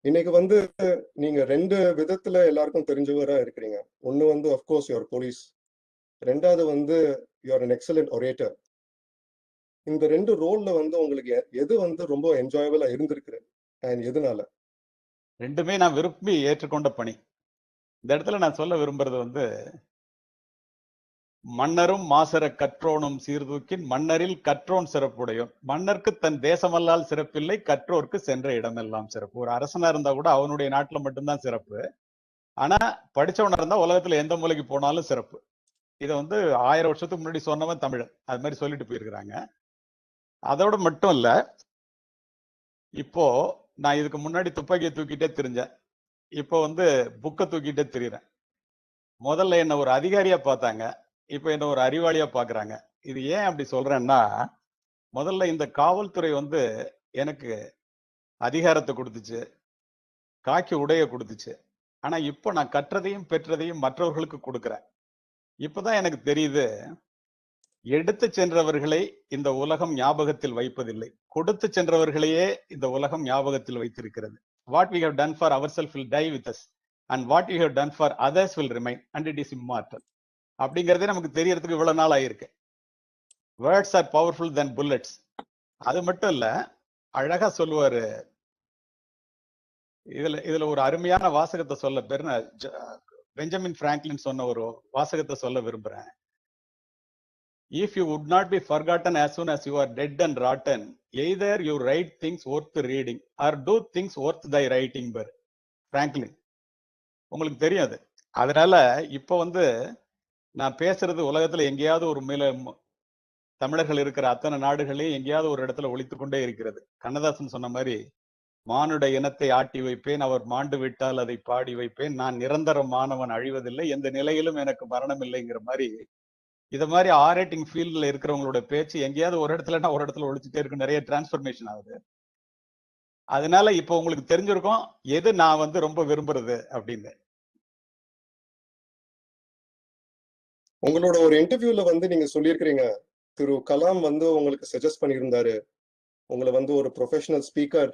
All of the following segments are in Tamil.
இன்னைக்கு வந்து நீங்க 2 விதத்துல எல்லாருக்கும் தெரிஞ்சவரா இருக்கிறீங்க. ஒண்ணு வந்து ஆஃப் கோர்ஸ் யுவர் போலீஸ். 2வது வந்து you are an excellent orator. இந்த 2 ரோல்ல வந்து உங்களுக்கு எது வந்து ரொம்ப என்ஜாயபிளா இருந்திருக்கு? அண்ட் எதனால? ரெண்டுமே நான் விரும்பி ஏற்றுக்கொண்ட பணி. இந்த இடத்துல நான் சொல்ல விரும்புறது வந்து, மன்னரும் மாசறக் கற்றோனும் சீர்தூக்கின் மன்னரில் கற்றோன் சிறப்புடையோன். மன்னருக்கு தன் தேசமல்லால் சிறப்பில்லை, கற்றோர்க்கு சென்ற இடமெல்லாம் சிறப்பு. ஒரு அரசனா இருந்தா கூட அவனுடைய நாட்டுல மட்டும்தான் சிறப்பு. ஆனா படிச்சவனா இருந்தா உலகத்துல எந்த மூலைக்கு போனாலும் சிறப்பு. இதை வந்து 1000 வருஷத்துக்கு முன்னாடி சொன்னவன் தமிழன். அது மாதிரி சொல்லிட்டு போயிருக்கிறாங்க. அதோட மட்டும் இல்ல, இப்போ நான் இதுக்கு முன்னாடி துப்பாக்கியை தூக்கிட்டே திரிஞ்சேன். இப்போ வந்து புக்கை தூக்கிட்டே திரியிறேன். முதல்ல என்ன ஒரு அதிகாரியா பார்த்தாங்க, இப்ப என்ன ஒரு அறிவாளியா பாக்குறாங்க. இது ஏன் அப்படி சொல்றேன்னா, முதல்ல இந்த காவல்துறை வந்து எனக்கு அதிகாரத்தை கொடுத்துச்சு, காக்கி உடைய கொடுத்துச்சு. ஆனா இப்போ நான் கற்றதையும் பெற்றதையும் மற்றவர்களுக்கு கொடுக்கிறேன். இப்பதான் எனக்கு தெரியுது, எடுத்து சென்றவர்களை இந்த உலகம் ஞாபகத்தில் வைப்பதில்லை, கொடுத்து சென்றவர்களையே இந்த உலகம் ஞாபகத்தில் வைத்திருக்கிறது. What we have done for ourselves will die with us, and what we have done for others will remain, and it is immortal. அப்படிங்கறதே நமக்கு தெரியறதுக்கு இவ்வளவு நாள் ஆயிருக்கு. வேர்ட்ஸ் ஆர் பவர்ஃபுல் தென் புல்லட்ஸ். அது மட்டும் இல்ல, அழகா சொல்லுவாரு. இதுல ஒரு அருமையான வாசகத்தை சொல்ல பெஞ்சமின் பிராங்க்லின் சொன்ன ஒரு வாசகத்தை சொல்ல விரும்புறேன். If you would not be forgotten as soon as you are dead and rotten, either you write things worth reading or do things worth thy writing. Franklin, உங்களுக்கு தெரியாது. அதனால இப்ப வந்து நான் பேசுறது உலகத்துல எங்கேயாவது ஒரு மேல தமிழர்கள் இருக்கிற அத்தனை நாடுகளையும் எங்கேயாவது ஒரு இடத்துல ஒழித்து கொண்டே இருக்கிறது. கண்ணதாசன் சொன்ன மாதிரி, மானுட இனத்தை ஆட்டி வைப்பேன், அவர் மாண்டு விட்டால் அதை பாடி வைப்பேன், நான் நிரந்தரமானவன் அழிவதில்லை, எந்த நிலையிலும் எனக்கு மரணம் இல்லைங்கிற மாதிரி. இத மாதிரி ஆரேட்டிங் ஃபீல்ட்ல இருக்கிறவங்களோட பேச்சு எங்கேயாவது ஒரு இடத்துலன்னா ஒரு இடத்துல ஒழிச்சுட்டே இருக்கு. நிறைய டிரான்ஸ்பர்மேஷன் ஆகுது. அதனால இப்ப உங்களுக்கு தெரிஞ்சிருக்கும் எது நான் வந்து ரொம்ப விரும்புறது அப்படின்னு. உங்களோட ஒரு இன்டர்வியூல வந்து நீங்க சொல்லியிருக்கிறீங்க, திரு கலாம் வந்து உங்களுக்கு சஜஸ்ட் பண்ணியிருந்தாரு, உங்களை வந்து ஒரு ப்ரொஃபஷனல் ஸ்பீக்கர்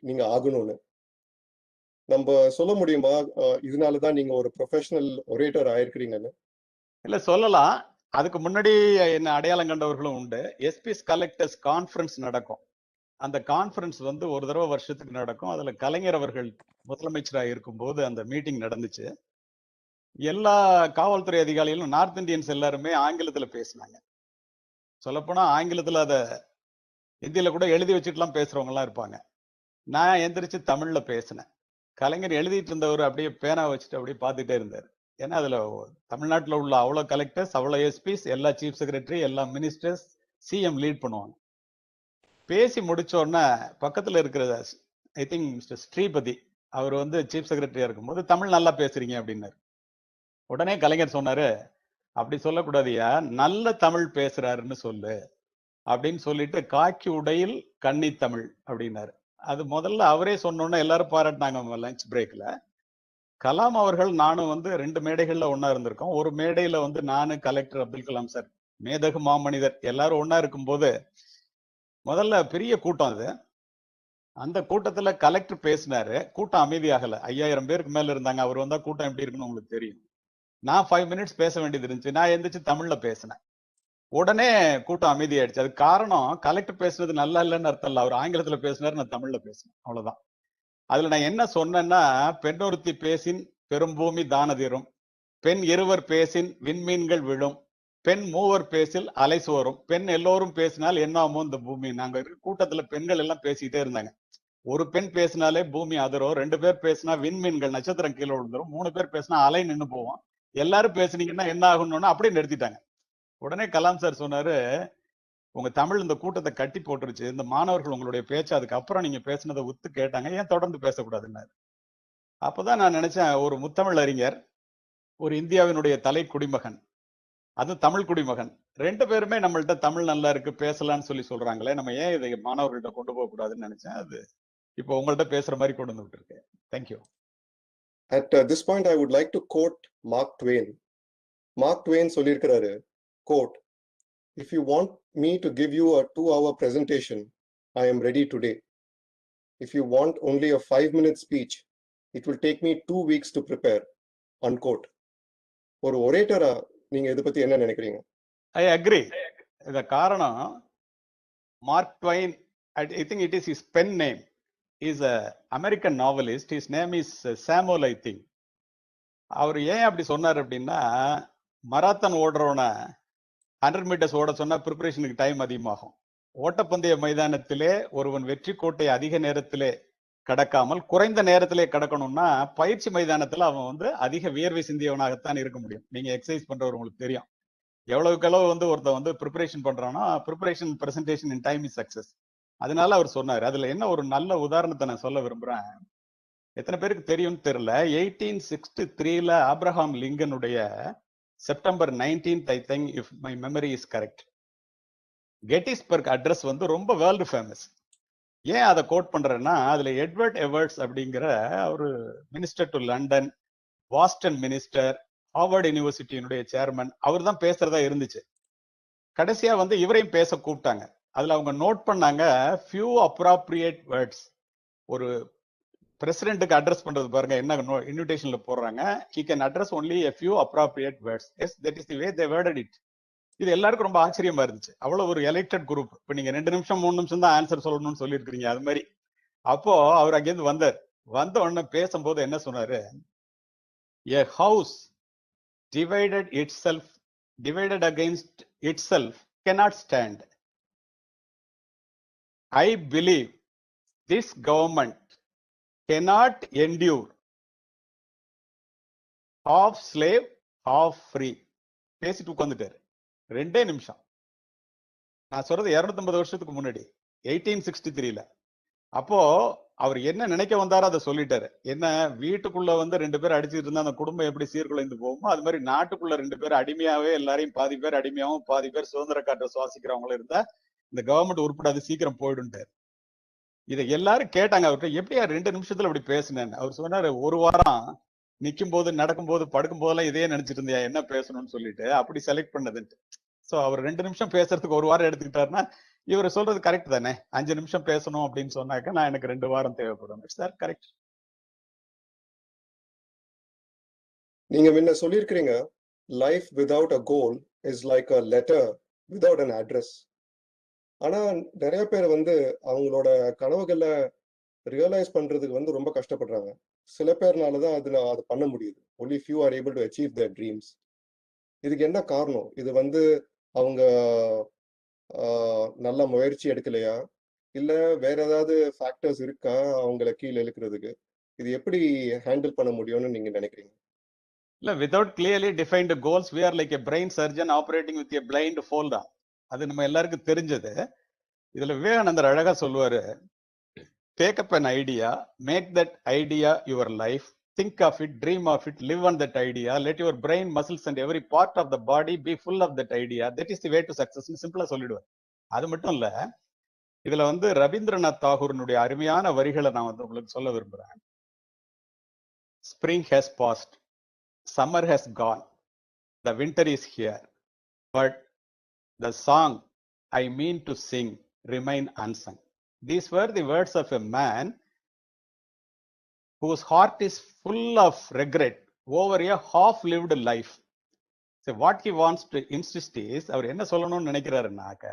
நீங்க ஆகணும்னு. நம்ம சொல்ல முடியுமா இதனாலதான் நீங்க ஒரு ப்ரொஃபஷனல் ஒரேட்டர் ஆயிருக்கிறீங்கன்னு? இல்ல, சொல்லலாம். அதுக்கு முன்னாடி என்ன அடையாளம் கண்டவர்களும் உண்டு. எஸ்பிஎஸ் கலெக்டர்ஸ் கான்ஃபரன்ஸ் நடக்கும். அந்த கான்ஃபரன்ஸ் வந்து ஒரு தடவை வருஷத்துக்கு நடக்கும். அதுல கலைஞர் அவர்கள் முதலமைச்சராக இருக்கும்போது அந்த மீட்டிங் நடந்துச்சு. எல்லா காவல்துறை அதிகாரிகளும் நார்த் இந்தியன்ஸ் எல்லாருமே ஆங்கிலத்துல பேசினாங்க. சொல்லப்போனா ஆங்கிலத்துல அத ஹிந்தியில கூட எழுதி வச்சுட்டுலாம் பேசுறவங்க எல்லாம் இருப்பாங்க. நான் எந்திரிச்சு தமிழ்ல பேசினேன். கலைஞர் எழுதிட்டு இருந்தவர் அப்படியே பேனா வச்சுட்டு அப்படியே பார்த்துட்டே இருந்தார். ஏன்னா அதுல தமிழ்நாட்டில் உள்ள அவ்வளவு கலெக்டர்ஸ், அவ்வளவு எஸ்பிஸ், எல்லா சீஃப் செக்ரட்டரி, எல்லா மினிஸ்டர்ஸ், சிஎம் லீட் பண்ணுவாங்க. பேசி முடிச்ச உடனே பக்கத்துல இருக்கிற ஐ திங்க் மிஸ்டர் ஸ்ரீபதி, அவர் வந்து சீஃப் செக்ரட்டரியா இருக்கும்போது, தமிழ் நல்லா பேசுறீங்க அப்படின்னாரு. உடனே கலைஞர் சொன்னாரு, அப்படி சொல்லக்கூடாதுயா, நல்ல தமிழ் பேசுறாருன்னு சொல்லு அப்படின்னு சொல்லிட்டு, காக்கி உடையில் கன்னி தமிழ் அப்படின்னாரு. அது முதல்ல அவரே சொன்னோன்னா எல்லாரும் பாராட்டினாங்க லஞ்ச் பிரேக்ல. கலாம் அவர்கள் நானும் வந்து 2 மேடைகள்ல ஒன்னா இருந்திருக்கோம். ஒரு மேடையில வந்து நானு, கலெக்டர் அப்துல் கலாம் சார், மேதகு மாமனிதர் எல்லாரும் ஒன்னா இருக்கும்போது முதல்ல பெரிய கூட்டம் அது. அந்த கூட்டத்துல கலெக்டர் பேசினாரு. கூட்டம் அமைதியாகல. 5000 பேருக்கு மேல இருந்தாங்க. அவர் வந்தா கூட்டம் எப்படி இருக்குன்னு உங்களுக்கு தெரியும். நான் 5 மினிட்ஸ் பேச வேண்டியது இருந்துச்சு. நான் எந்திரிச்சு தமிழ்ல பேசினேன். உடனே கூட்டம் அமைதியாயிடுச்சு. அது காரணம், கலெக்டர் பேசுறது நல்லா இல்லைன்னு அர்த்தம் இல்ல. அவர் ஆங்கிலத்துல பேசினாரு, நான் தமிழ்ல பேசினேன், அவ்வளவுதான். அதுல நான் என்ன சொன்னேன்னா, பெண்ணொருத்தி பேசின் பெரும்பூமி தானதிரும், பெண் இருவர் பேசின் விண்மீன்கள் விழும், பெண் மூவர் பேசில் அலை சோறும், பெண் எல்லோரும் பேசினால் என்னாமோ இந்த பூமி. நாங்க கூட்டத்துல பெண்கள் எல்லாம் பேசிக்கிட்டே இருந்தாங்க. ஒரு பெண் பேசினாலே பூமி அதிரும், 2 பேர் பேசினா விண்மீன்கள் நட்சத்திரம் கீழே விழுந்துரும், 3 பேர் பேசினா அலை நின்று போவோம், எல்லாரும் பேசுனீங்கன்னா என்ன ஆகும்னு அப்படியே நிறுத்திட்டாங்க. உடனே கலாம் சார் சொன்னாரு, உங்க தமிழ் இந்த கூட்டத்தை கட்டி போட்டுருச்சு, இந்த மாணவர்கள் உங்களுடைய பேச்சு அதுக்கப்புறம் நீங்க பேசினதை ஒத்து கேட்டாங்க, ஏன் தொடர்ந்து பேசக்கூடாதுன்னாரு. அப்பதான் நான் நினைச்சேன், ஒரு முத்தமிழ் அறிஞர், ஒரு இந்தியாவினுடைய தலை குடிமகன், அது தமிழ் குடிமகன், 2 பேருமே நம்மள்ட்ட தமிழ் நல்லா இருக்கு பேசலாம்னு சொல்லி சொல்றாங்களே, நம்ம ஏன் இதை மாணவர்கள்ட்ட கொண்டு போக கூடாதுன்னு நினைச்சேன். அது இப்போ உங்கள்ட்ட பேசுற மாதிரி கொண்டு வந்து விட்டுருக்கேன். Thank you. At this point, I would like to quote Mark Twain. Mark Twain சொல்லியிருக்கிறாரு, quote, "If you want me to give you a 2-hour presentation, I am ready today. if you want only a 5-minute speech, it will take me 2 weeks to prepare, unquote. ஒரு ஒரேட்டரா நீங்க இதை பத்தி என்ன நினைக்கிறீங்க? I agree. இந்த காரணம், Mark Twain, I think it is his pen name, is a American novelist. His name is Samuel, I think. அவர் ஏன் அப்படி சொன்னார் அப்படின்னா, மராத்தான் ஓடுறவன 100 மீட்டர்ஸ் ஓட சொன்னா ப்ரிப்பரேஷனுக்கு டைம் அதிகமாகும். ஓட்டப்பந்தய மைதானத்திலே ஒருவன் வெற்றி கோட்டை அதிக நேரத்திலே கடக்காமல் குறைந்த நேரத்திலே கடக்கணும்னா பயிற்சி மைதானத்துல அவன் வந்து அதிக வியர்வை சிந்தியவனாகத்தான் இருக்க முடியும். நீங்க எக்ஸசைஸ் பண்றவர் உங்களுக்கு தெரியும், எவ்வளவுக்கு அளவு வந்து ஒருத்தர் வந்து ப்ரிப்பரேஷன் பண்றானோ preparation presentation in time is success. அதனால அவர் சொன்னார். அதுல என்ன ஒரு நல்ல உதாரணத்தை நான் சொல்ல விரும்புறேன். எத்தனை பேருக்கு தெரியும்னு தெரியல, 1863ல ஆப்ரஹாம் லிங்கனுடைய September 19th, I think, if my memory is correct, Gettysburg address வந்து ரொம்ப வேர்ல்டு ஃபேமஸ். ஏன் அதை கோட் பண்றேன்னா, அதுல எட்வர்ட் எவர்ட்ஸ் அப்படிங்கிற ஒரு minister to London, Boston minister, Harvard யூனிவர்சிட்டியினுடைய சேர்மன், அவர் தான் பேசுறதா இருந்துச்சு. கடைசியா வந்து இவரையும் பேச கூப்பிட்டாங்க. அதுல அவங்க நோட் பண்ணாங்க, ஃபியூ அப்ராப்ரியேட் வேர்ட்ஸ். ஒரு பிரசிடென்ட்டுக்கு அட்ரஸ் பண்றது பாருங்க, என்ன இன்விடேஷன்ல போடுறாங்க, he can address only a few appropriate words. Yes, that is the way they worded it. இது எல்லாருக்கும் ரொம்ப ஆச்சரியமா இருந்துச்சு. அவ்வளவு ஒரு எலெக்டட் குரூப். இப்ப நீங்க 2 நிமிஷம் 3 நிமிஷம் தான் ஆன்சர் சொல்லணும்னு சொல்லியிருக்கீங்க, அது மாதிரி. அப்போ அவர் அங்கேருந்து வந்தார். வந்த உடனே பேசும்போது என்ன சொன்னாரு, a house divided against itself cannot stand. I believe this government cannot endure half slave, half free. பேசிட்டு உட்காந்துட்டாரு 2 நிமிஷம். நான் சொல்றது 250 வருஷத்துக்கு முன்னாடி, 1863ல. அப்போ அவர் என்ன நினைக்க வந்தாரோ அதை சொல்லிட்டாரு. என்ன, வீட்டுக்குள்ள வந்து 2 பேர் அடிச்சுட்டு இருந்தா அந்த குடும்பம் எப்படி சீர்குலைந்து போகுமோ, அது மாதிரி நாட்டுக்குள்ள 2 பேர் அடிமையாவே, எல்லாரையும் பாதி பேர் அடிமையாவும் பாதி பேர் சுதந்திர காற்றை சுவாசிக்கிறவங்களும் இருந்தா இந்த கவர்மெண்ட் உருப்படாது, சீக்கிரம் போயிடுன்ட்டாரு. இதை எல்லாரும் கேட்டாங்க அவர்கிட்ட, எப்படியா 2 நிமிஷத்துல அப்படி பேசினேன்னு. அவர் சொன்னாரு, 1 வாரம் நிக்கும் போது, நடக்கும் போது, படுக்கும் போதெல்லாம் இதே நினைச்சிட்டு இருந்தியா, என்ன பேசணும்னு சொல்லிட்டு அப்படி செலக்ட் பண்ணதுன்ட்டு. சோ அவர் 2 நிமிஷம் பேசுறதுக்கு 1 வாரம் எடுத்துக்கிட்டாருன்னா, இவர் சொல்றது கரெக்ட் தானே. 5 நிமிஷம் பேசணும் அப்படின்னு சொன்னாக்க நான் எனக்கு 2 வாரம் தேவைப்படும். It's sir correct. நீங்க முன்ன சொல்லியிருக்கிறீங்க, life without a goal is like a letter without an address. ஆனா நிறைய பேர் வந்து அவங்களோட கனவுகளை ரியலைஸ் பண்றதுக்கு வந்து ரொம்ப கஷ்டப்படுறாங்க. சில பேர்னாலதான் அது பண்ண முடியுது. only few are able to achieve their dreams. இதுக்கு என்ன காரணம்? இது வந்து அவங்க நல்ல முயற்சி எடுக்கலையா, இல்ல வேற ஏதாவது ஃபேக்டர்ஸ் இருக்கா அவங்கள கீழே இழுக்கிறதுக்கு? இது எப்படி ஹேண்டில் பண்ண முடியும்னு நீங்க நினைக்கிறீங்க? இல்ல, without clearly defined goals, we are like a brain surgeon operating with a blind folder. அது நம்ம எல்லாருக்கும் தெரிஞ்சது. இதுல விவேகானந்தர் அழகா சொல்லுவாரு, take up an idea, make that idea your life, think of it, dream of it, live on that idea, let your brain, muscles and every part of the body be full of that idea. That is the way to success. சிம்பிளா சொல்லிடுவார். அது மட்டும் இல்ல, இதுல வந்து ரவீந்திரநாத் தாகூரினுடைய அருமையான வரிகளை நான் வந்து உங்களுக்கு சொல்ல விரும்புறேன். Spring has passed, summer has gone, the winter is here, but the song I mean to sing remain unsung. These were the words of a man whose heart is full of regret over a half-lived life. So what he wants to insist is, அவர் என்ன சொல்லணும்னு நினைக்கிறாருன்னாக்க,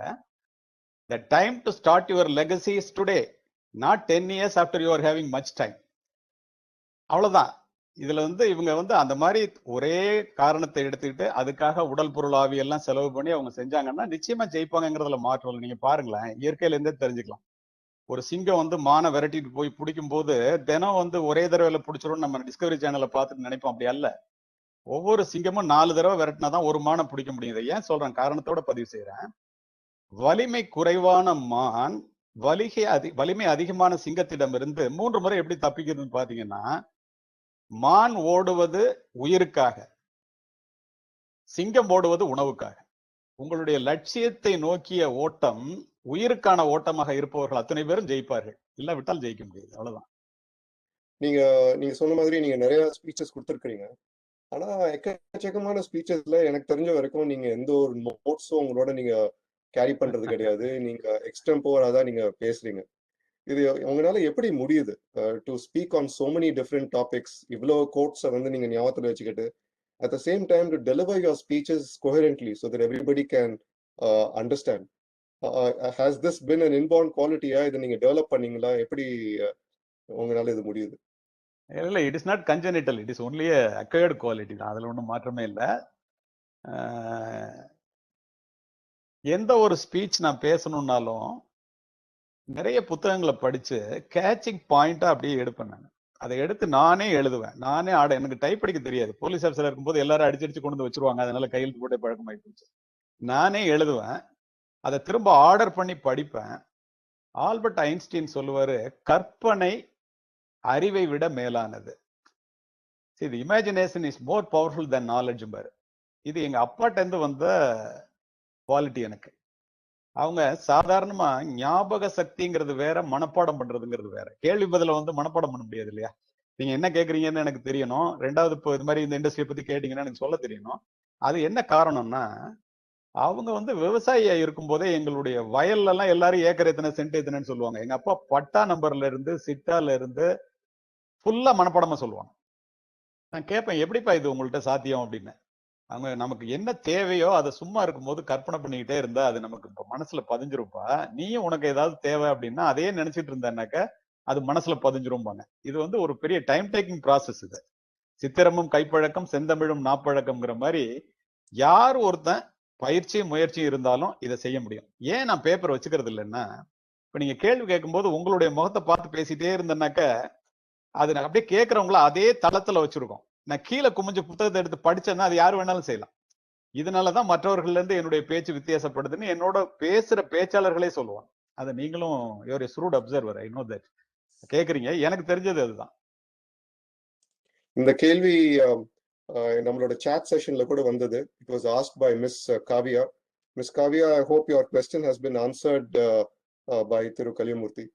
the time to start your legacy is today, not 10 years after you are having much time. அவ்வளவுதான். இதுல வந்து இவங்க வந்து அந்த மாதிரி ஒரே காரணத்தை எடுத்துக்கிட்டு அதுக்காக உடல் பொருள் ஆவி எல்லாம் செலவு பண்ணி அவங்க செஞ்சாங்கன்னா நிச்சயமா ஜெயிப்பாங்கிறதுல மாற்றம் இல்லை. நீங்க பாருங்களேன், இயற்கையில இருந்தே தெரிஞ்சுக்கலாம். ஒரு சிங்கம் வந்து மானை விரட்டிட்டு போய் பிடிக்கும் போது தினம் வந்து ஒரே தடவையில பிடிச்சிரும் நம்ம டிஸ்கவரி சேனலை பார்த்துட்டு நினைப்போம். அப்படி அல்ல, ஒவ்வொரு சிங்கமும் 4 தடவை விரட்டினாதான் ஒரு மானை பிடிக்க முடியுது. ஏன் சொல்றேன், காரணத்தோட பதிவு செய்யறேன். வலிமை குறைவான மான் வலிமை அதிகமான சிங்கத்திடம் இருந்து 3 முறை எப்படி தப்பிக்கிறதுன்னு பாத்தீங்கன்னா, மான் ஓடுவது உயிருக்காக, சிங்கம் ஓடுவது உணவுக்காக. உங்களுடைய லட்சியத்தை நோக்கிய ஓட்டம் உயிருக்கான ஓட்டமாக இருப்பவர்கள் அத்தனை பேரும் ஜெயிப்பார்கள், இல்லாவிட்டால் ஜெயிக்க முடியாது. அவ்வளவுதான். நீங்க சொன்ன மாதிரி நீங்க நிறைய ஸ்பீச்சஸ் கொடுத்துருக்கீங்க. ஆனா எக்கச்சக்கமான ஸ்பீச்சஸ்ல எனக்கு தெரிஞ்ச வரைக்கும் நீங்க எந்த ஒரு நோட்ஸும் உங்களோட நீங்க கேரி பண்றது கிடையாது. நீங்க எக்ஸ்டெம்போரா தான் நீங்க பேசுறீங்க. இது உங்களால எப்படி முடியுது to speak on so many different topics, இவ்வளோ கோட்ஸை வந்து நீங்க ஞாபகத்துல வச்சுக்கிட்டு at the same time to deliver your speeches coherently so that everybody can understand? Has this been an inborn quality? இதை நீங்க டெவலப் பண்ணீங்களா? எப்படி உங்களால இது முடியுது? இல்ல, it is not congenital, it is only acquired quality தான். அதுல ஒன்றும் மாற்றமே இல்லை. எந்த ஒரு ஸ்பீச் நான் பேசணும்னாலும் நிறைய புத்தகங்களை படிச்சு கேச்சிங் பாயிண்டா அப்படியே எடுப்பேன். நான் அதை எடுத்து நானே எழுதுவேன், நானே எனக்கு டைப் படிக்க தெரியாது. போலீஸ் ஆஃபீஸர் இருக்கும்போது எல்லாரும் அடிச்சு கொண்டு வந்து வச்சிருவாங்க, அதனால கையெழுத்து போட்டு பழக்கமாயி போச்சு. நானே எழுதுவேன், அதை திரும்ப ஆர்டர் பண்ணி படிப்பேன். ஆல்பர்ட் ஐன்ஸ்டீன் சொல்லுவாரு, கற்பனை அறிவை விட மேலானது. இது imagination is more powerful then knowledge பாரு. இது எங்க அப்பாட்ட இருந்து வந்த குவாலிட்டி எனக்கு. அவங்க சாதாரணமா ஞாபக சக்திங்கிறது வேற, மனப்பாடம் பண்றதுங்கிறது வேற. கேள்வி பதில வந்து மனப்பாடம் பண்ண முடியாது இல்லையா? நீங்க என்ன கேக்குறீங்கன்னு எனக்கு தெரியணும். ரெண்டாவது, இப்போ இது மாதிரி இந்த இண்டஸ்ட்ரியை பத்தி கேட்டீங்கன்னா எனக்கு சொல்ல தெரியணும். அது என்ன காரணம்னா, அவங்க வந்து விவசாயியா இருக்கும் போதே எங்களுடைய வயல்ல எல்லாம் எல்லாரும் ஏக்கர் எத்தனை சென்ட் எத்தனைன்னு சொல்லுவாங்க. எங்க அப்பா பட்டா நம்பர்ல இருந்து சிட்டால இருந்து ஃபுல்லா மனப்பாடமா சொல்லுவாங்க. நான் கேட்பேன், எப்படிப்பா இது உங்கள்கிட்ட சாத்தியம் அப்படின்னு. அவங்க நமக்கு என்ன தேவையோ அதை சும்மா இருக்கும்போது கற்பனை பண்ணிக்கிட்டே இருந்தா அது நமக்கு இப்ப மனசுல பதிஞ்சிருப்பா. நீயும் உனக்கு ஏதாவது தேவை அப்படின்னா அதையே நினைச்சிட்டு இருந்தாக்க அது மனசுல பதிஞ்சிரும்பாங்க. இது வந்து ஒரு பெரிய டைம் டேக்கிங் ப்ராசஸ். இது சித்திரமும் கைப்பழக்கம் செந்தமிழும் நாப்பழக்கம்ங்கிற மாதிரி யார் ஒருத்தன் பயிற்சியும் முயற்சியும் இருந்தாலும் இதை செய்ய முடியும். ஏன் நான் பேப்பர் வச்சுக்கிறது இல்லைன்னா, இப்ப நீங்க கேள்வி கேட்கும்போது உங்களுடைய முகத்தை பார்த்து பேசிட்டே இருந்தேன்னாக்க அது அப்படியே கேட்கறவங்கள அதே தளத்துல வச்சிருக்கோம். நான் கீழே குமிஞ்சு புத்தகத்தை எடுத்து படிச்சேன்னா அது யாரு வேணாலும் செய்யலாம். இதனாலதான் மற்றவர்கள்ல இருந்து என்னுடைய பேச்சு வித்தியாசப்படுதுன்னு என்னோட பேசுற பேச்சாளர்களே சொல்லுவாங்க. அதை நீங்களும் your a shrewd observer, I know that. கேக்குறீங்க, எனக்கு தெரிஞ்சது அதுதான். இந்த கேள்வி நம்மளோட chat செஷன்ல கூட வந்தது. It was asked by Miss Kavya. Miss Kavya, I hope your question has been answered by Thiru Kaliamurthy.